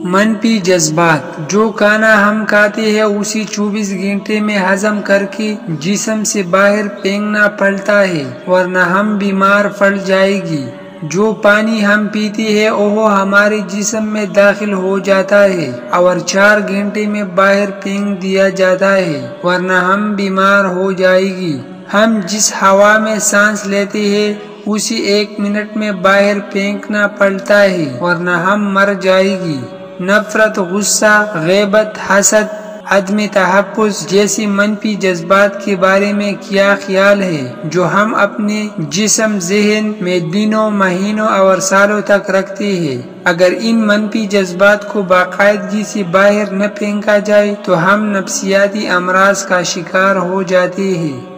منفی جذبات جو کھانا ہم کھاتے ہیں اسی 24 گھنٹے میں ہضم کر کے جسم سے باہر پھینکنا پڑتا ہے ورنہ ہم بیمار پڑ جائے گی۔ جو پانی ہم پیتے ہیں وہ ہمارے جسم میں داخل ہو جاتا ہے اور 4 گھنٹے میں باہر پھینک دیا جاتا ہے ورنہ ہم بیمار ہو جائے گی۔ ہم جس ہوا میں سانس لیتے ہیں اسی 1 منٹ میں باہر پھینکنا پڑتا ہے ورنہ ہم مر جائے گی۔ نفرت، غصہ، غیبت، حسد، عدم تحفظ جیسی منفی جذبات کے بارے میں کیا خیال ہے جو ہم اپنے جسم، ذہن میں دنوں، مہینوں اور سالوں تک رکھتے ہیں؟ اگر ان منفی جذبات کو باقاعدگی سے باہر نہ پھینکا جائے تو ہم نفسیاتی امراض کا شکار ہو جاتے ہیں۔